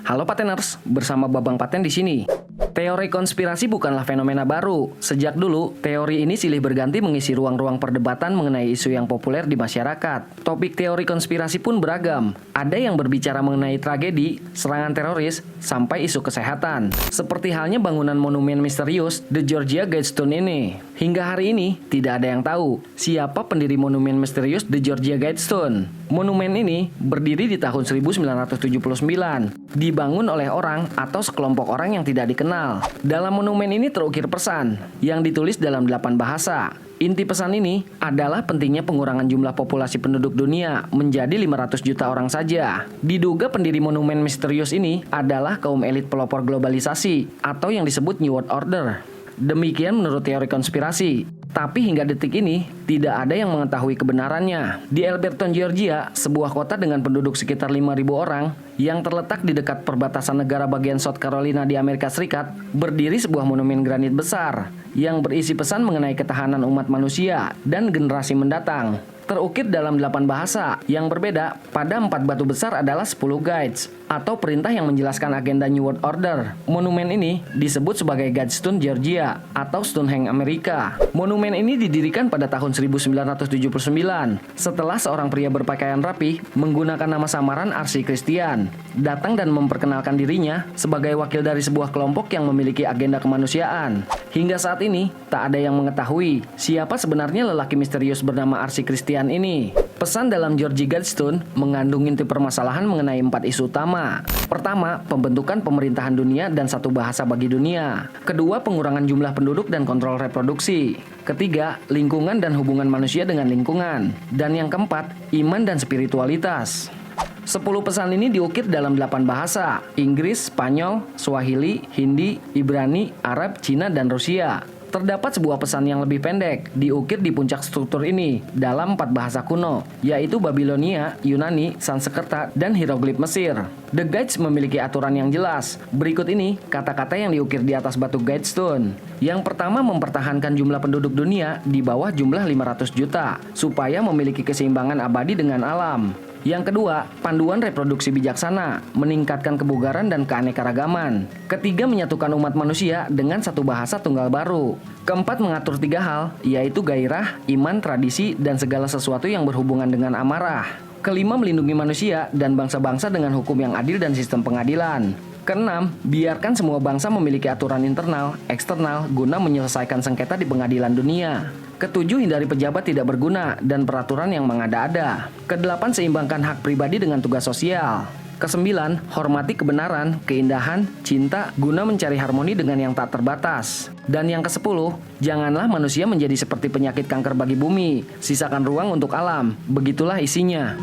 Halo Pateners, bersama Babang Paten di sini. Teori konspirasi bukanlah fenomena baru. Sejak dulu, teori ini silih berganti mengisi ruang-ruang perdebatan mengenai isu yang populer di masyarakat. Topik teori konspirasi pun beragam. Ada yang berbicara mengenai tragedi, serangan teroris, sampai isu kesehatan. Seperti halnya bangunan monumen misterius The Georgia Guidestone ini. Hingga hari ini, tidak ada yang tahu siapa pendiri monumen misterius The Georgia Guidestone. Monumen ini berdiri di tahun 1979. Dibangun oleh orang atau sekelompok orang yang tidak dikenal. Dalam monumen ini terukir pesan yang ditulis dalam 8 bahasa. Inti pesan ini adalah pentingnya pengurangan jumlah populasi penduduk dunia menjadi 500 juta orang saja. Diduga pendiri monumen misterius ini adalah kaum elit pelopor globalisasi atau yang disebut New World Order. Demikian menurut teori konspirasi. Tapi hingga detik ini, tidak ada yang mengetahui kebenarannya. Di Alberton, Georgia, sebuah kota dengan penduduk sekitar 5.000 orang, yang terletak di dekat perbatasan negara bagian South Carolina di Amerika Serikat, berdiri sebuah monumen granit besar, yang berisi pesan mengenai ketahanan umat manusia dan generasi mendatang. Terukir dalam 8 bahasa yang berbeda, pada 4 batu besar adalah 10 guides, atau perintah yang menjelaskan agenda New World Order. Monumen ini disebut sebagai Guidestone Georgia, atau Stonehenge Amerika. Monumen ini didirikan pada tahun 1979, setelah seorang pria berpakaian rapi, menggunakan nama samaran Archie Christian, datang dan memperkenalkan dirinya sebagai wakil dari sebuah kelompok yang memiliki agenda kemanusiaan. Hingga saat ini, tak ada yang mengetahui siapa sebenarnya lelaki misterius bernama Archie Christian ini. Pesan dalam Georgia Guidestone mengandung inti permasalahan mengenai 4 isu utama. Pertama, pembentukan pemerintahan dunia dan satu bahasa bagi dunia. Kedua, pengurangan jumlah penduduk dan kontrol reproduksi. Ketiga, lingkungan dan hubungan manusia dengan lingkungan. Dan yang keempat, iman dan spiritualitas. 10 pesan ini diukir dalam 8 bahasa: Inggris, Spanyol, Swahili, Hindi, Ibrani, Arab, Cina, dan Rusia. Terdapat sebuah pesan yang lebih pendek diukir di puncak struktur ini dalam 4 bahasa kuno, yaitu Babilonia, Yunani, Sanskerta, dan hieroglif Mesir. The Guides memiliki aturan yang jelas. Berikut ini kata-kata yang diukir di atas batu Guidestone. Yang pertama, mempertahankan jumlah penduduk dunia di bawah jumlah 500 juta, supaya memiliki keseimbangan abadi dengan alam. Yang kedua, panduan reproduksi bijaksana, meningkatkan kebugaran dan keanekaragaman. Ketiga, menyatukan umat manusia dengan satu bahasa tunggal baru. Keempat, mengatur 3 hal, yaitu gairah, iman, tradisi, dan segala sesuatu yang berhubungan dengan amarah. Kelima, melindungi manusia dan bangsa-bangsa dengan hukum yang adil dan sistem pengadilan. Keenam, biarkan semua bangsa memiliki aturan internal, eksternal, guna menyelesaikan sengketa di pengadilan dunia. Ketujuh, hindari pejabat tidak berguna dan peraturan yang mengada-ada. Kedelapan, seimbangkan hak pribadi dengan tugas sosial. Kesembilan, hormati kebenaran, keindahan, cinta, guna mencari harmoni dengan yang tak terbatas. Dan yang ke-10, janganlah manusia menjadi seperti penyakit kanker bagi bumi. Sisakan ruang untuk alam. Begitulah isinya.